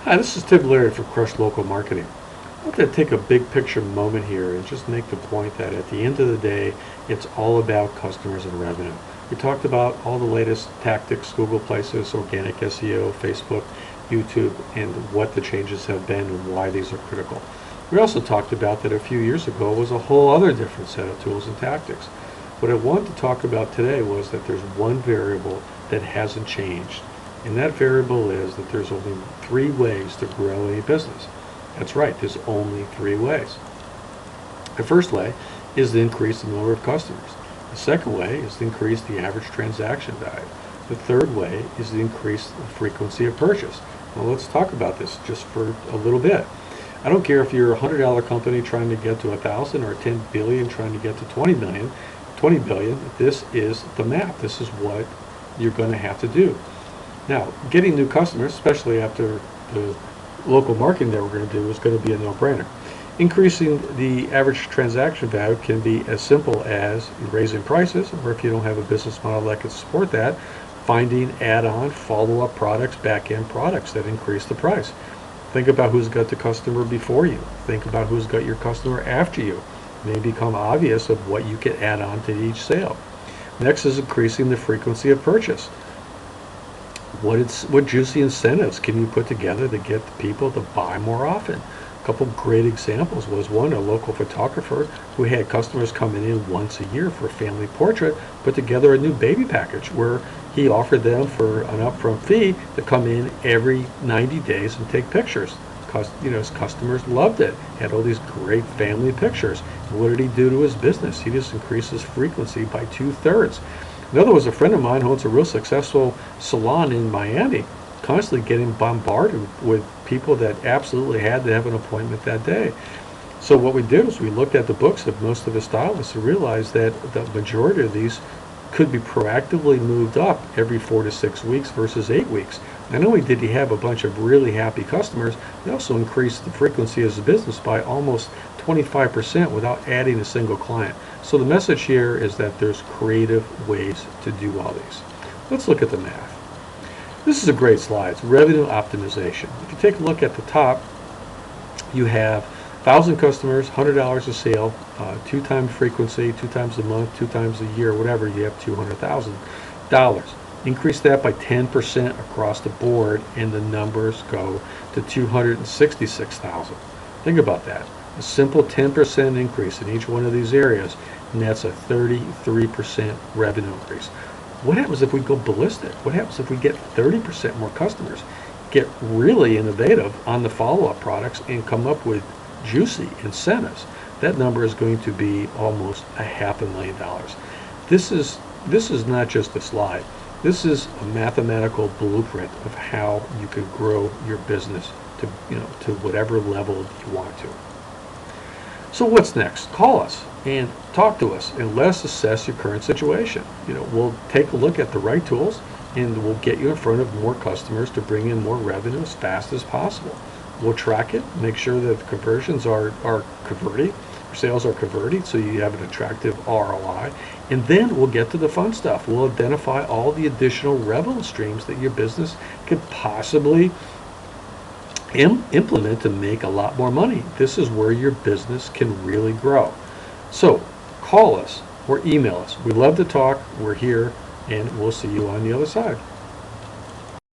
Hi, this is Tim Leary for Crush Local Marketing. I want to take a big picture moment here and just make the point that at the end of the day, it's all about customers and revenue. We talked about all the latest tactics, Google Places, organic SEO, Facebook, YouTube, and what the changes have been and why these are critical. We also talked about that a few years ago was a whole other different set of tools and tactics. What I wanted to talk about today was that there's one variable that hasn't changed, and that variable is that there's only three ways to grow a business. That's right, there's only three ways. The first way is to increase the number of customers. The second way is to increase the average transaction value. The third way is to increase the frequency of purchase. Well, let's talk about this just for a little bit. I don't care if you're a $100 company trying to get to 1,000 or 10 billion trying to get to 20 billion. This is the map. This is what you're going to have to do. Now, getting new customers, especially after the local marketing that we're going to do, is going to be a no-brainer. Increasing the average transaction value can be as simple as raising prices, or if you don't have a business model that can support that, finding add-on, follow-up products, back-end products that increase the price. Think about who's got the customer before you. Think about who's got your customer after you. It may become obvious of what you can add on to each sale. Next is increasing the frequency of purchase. What juicy incentives can you put together to get the people to buy more often? A couple great examples was one, a local photographer who had customers coming in once a year for a family portrait, put together a new baby package where he offered them for an upfront fee to come in every 90 days and take pictures. His customers loved it. Had all these great family pictures. And what did he do to his business? He just increased his frequency by 2/3. Another was a friend of mine who owns a real successful salon in Miami, constantly getting bombarded with people that absolutely had to have an appointment that day. So what we did was we looked at the books of most of the stylists and realized that the majority of these could be proactively moved up every 4 to 6 weeks versus 8 weeks. Not only did he have a bunch of really happy customers, he also increased the frequency of his business by almost 25% without adding a single client. So the message here is that there's creative ways to do all these. Let's look at the math. This is a great slide. It's revenue optimization. If you take a look at the top, you have 1,000 customers, $100 a sale, 2 times frequency, 2 times a month, 2 times a year, whatever, you have $200,000. Increase that by 10% across the board, and the numbers go to 266,000. Think about that. A simple 10% increase in each one of these areas, and that's a 33% revenue increase. What happens if we go ballistic? What happens if we get 30% more customers? Get really innovative on the follow-up products and come up with juicy incentives. That number is going to be almost $500,000. This is not just a slide. This is a mathematical blueprint of how you could grow your business to whatever level you want to. So what's next? Call us and talk to us and let us assess your current situation. We'll take a look at the right tools and we'll get you in front of more customers to bring in more revenue as fast as possible. We'll track it, make sure that the conversions are converting, your sales are converting, so you have an attractive ROI. And then we'll get to the fun stuff. We'll identify all the additional revenue streams that your business could possibly implement to make a lot more money. This is where your business can really grow. So call us or email us. We love to talk. We're here, and we'll see you on the other side.